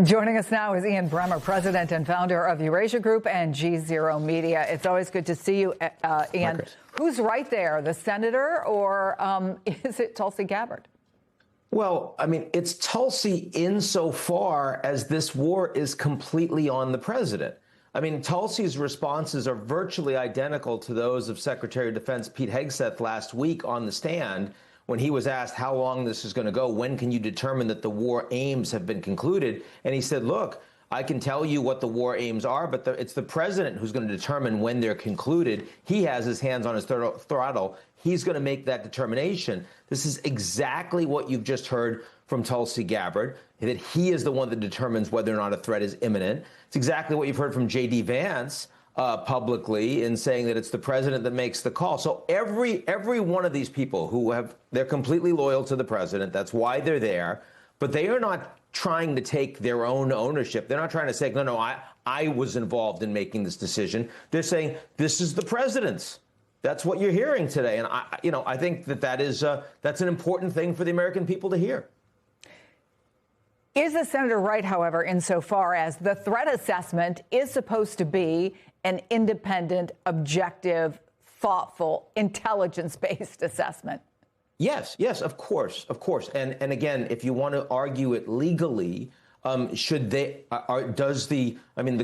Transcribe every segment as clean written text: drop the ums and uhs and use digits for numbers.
Joining us now is Ian Bremmer, president and founder of Eurasia Group and G0 Media. It's always good to see you, Ian. Who's right there, the senator or is it Tulsi Gabbard? Well, I mean, it's Tulsi insofar as this war is completely on the president. I mean, Tulsi's responses are virtually identical to those of Secretary of Defense Pete Hegseth last week on the stand when he was asked how long this is going to go. When can you determine that the war aims have been concluded? And he said, look, I can tell you what the war aims are, but it's the president who's going to determine when they're concluded. He has his hands on his throttle. He's going to make that determination. This is exactly what you've just heard from Tulsi Gabbard, that he is the one that determines whether or not a threat is imminent. It's exactly what you've heard from J.D. Vance publicly in saying that it's the president that makes the call. So every one of these people they're completely loyal to the president. That's why they're there. But they are not trying to take their own ownership. They're not trying to say, no, I was involved in making this decision. They're saying this is the president's. That's what you're hearing today. And I think that's an important thing for the American people to hear. Is the senator right, however, insofar as the threat assessment is supposed to be an independent, objective, thoughtful, intelligence-based assessment? Yes, of course. And again, if you want to argue it legally, the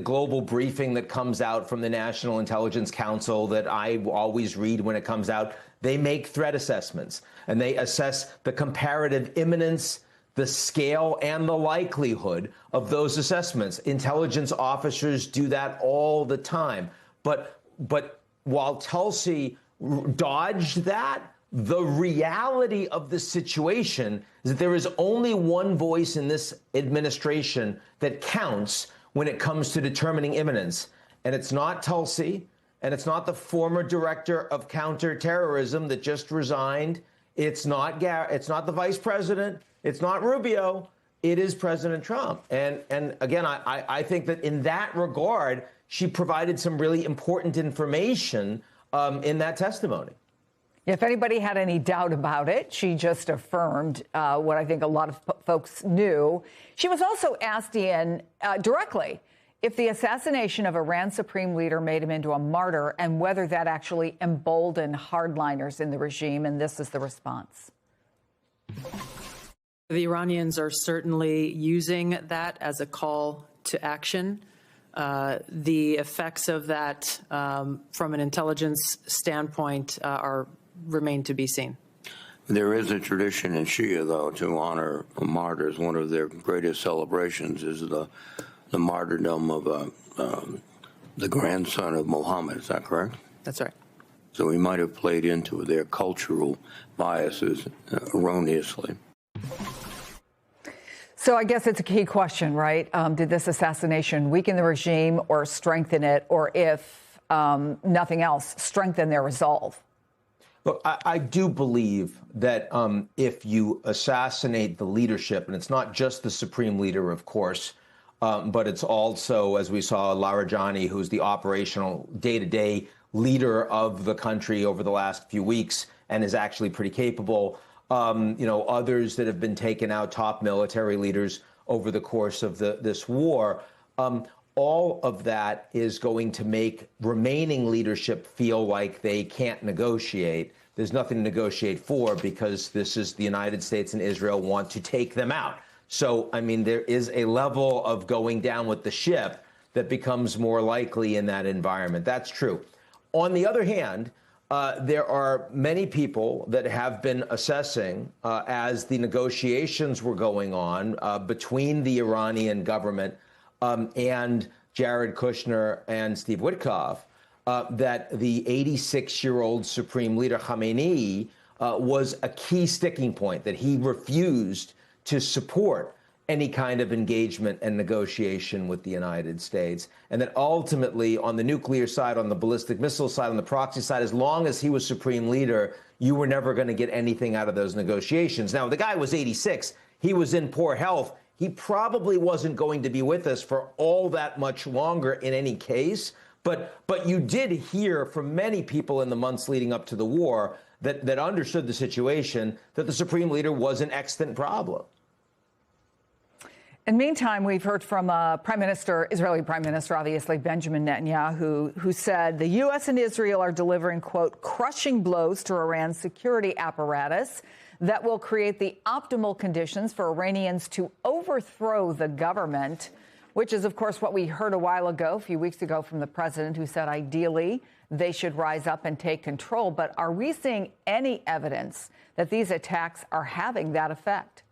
global briefing that comes out from the National Intelligence Council that I always read when it comes out, they make threat assessments and they assess the comparative imminence, the scale and the likelihood of those assessments. Intelligence officers do that all the time. But while Tulsi dodged that, the reality of the situation is that there is only one voice in this administration that counts when it comes to determining imminence. And it's not Tulsi, and it's not the former director of counterterrorism that just resigned. It's not the vice president. It's not Rubio. It is President Trump. And again, I think that in that regard, she provided some really important information in that testimony. If anybody had any doubt about it, she just affirmed what I think a lot of folks knew. She was also asked, Ian, directly, if the assassination of Iran's supreme leader made him into a martyr and whether that actually emboldened hardliners in the regime. And this is the response. The Iranians are certainly using that as a call to action. The effects of that from an intelligence standpoint remain to be seen. There is a tradition in Shia, though, to honor martyrs. One of their greatest celebrations is the martyrdom of the grandson of Muhammad. Is that correct? That's right. So we might have played into their cultural biases erroneously. So I guess it's a key question, right? Did this assassination weaken the regime or strengthen it, or if nothing else, strengthen their resolve? Look, I do believe that if you assassinate the leadership, and it's not just the supreme leader, of course, but it's also, as we saw, Larijani, who's the operational day-to-day leader of the country over the last few weeks and is actually pretty capable. Others that have been taken out, top military leaders over the course of this war. All of that is going to make remaining leadership feel like they can't negotiate. There's nothing to negotiate for because this is the United States and Israel want to take them out. So, I mean, there is a level of going down with the ship that becomes more likely in that environment. That's true. On the other hand, there are many people that have been assessing as the negotiations were going on between the Iranian government and Jared Kushner and Steve Witkoff, that the 86-year-old Supreme Leader Khamenei was a key sticking point, that he refused to support any kind of engagement and negotiation with the United States. And that ultimately, on the nuclear side, on the ballistic missile side, on the proxy side, as long as he was Supreme Leader, you were never going to get anything out of those negotiations. Now, the guy was 86. He was in poor health. He probably wasn't going to be with us for all that much longer in any case. But you did hear from many people in the months leading up to the war that understood the situation, that the Supreme Leader was an extant problem. In the meantime, we've heard from Israeli Prime Minister, obviously, Benjamin Netanyahu, who said the U.S. and Israel are delivering, quote, crushing blows to Iran's security apparatus that will create the optimal conditions for Iranians to overthrow the government, which is, of course, what we heard a few weeks ago, from the president, who said ideally they should rise up and take control. But are we seeing any evidence that these attacks are having that effect?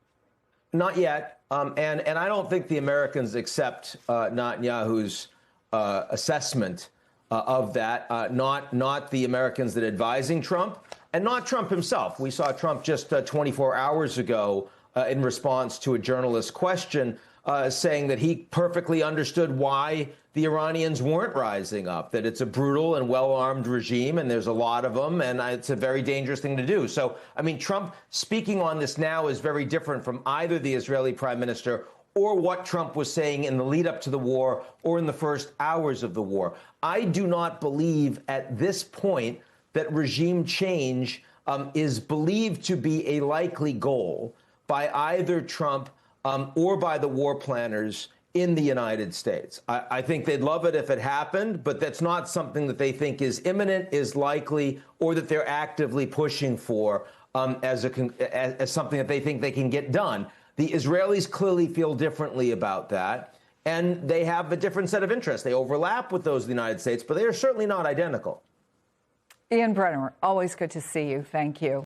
Not yet. And I don't think the Americans accept Netanyahu's assessment of that, not the Americans that are advising Trump, and not Trump himself. We saw Trump just 24 hours ago in response to a journalist's question saying that he perfectly understood why the Iranians weren't rising up, that it's a brutal and well-armed regime, and there's a lot of them, and it's a very dangerous thing to do. So, I mean, Trump speaking on this now is very different from either the Israeli prime minister or what Trump was saying in the lead up to the war or in the first hours of the war. I do not believe at this point that regime change is believed to be a likely goal by either Trump or by the war planners in the United States. I think they'd love it if it happened, but that's not something that they think is imminent, is likely, or that they're actively pushing for as something that they think they can get done. The Israelis clearly feel differently about that, and they have a different set of interests. They overlap with those of the United States, but they are certainly not identical. Ian Bremmer, always good to see you. Thank you.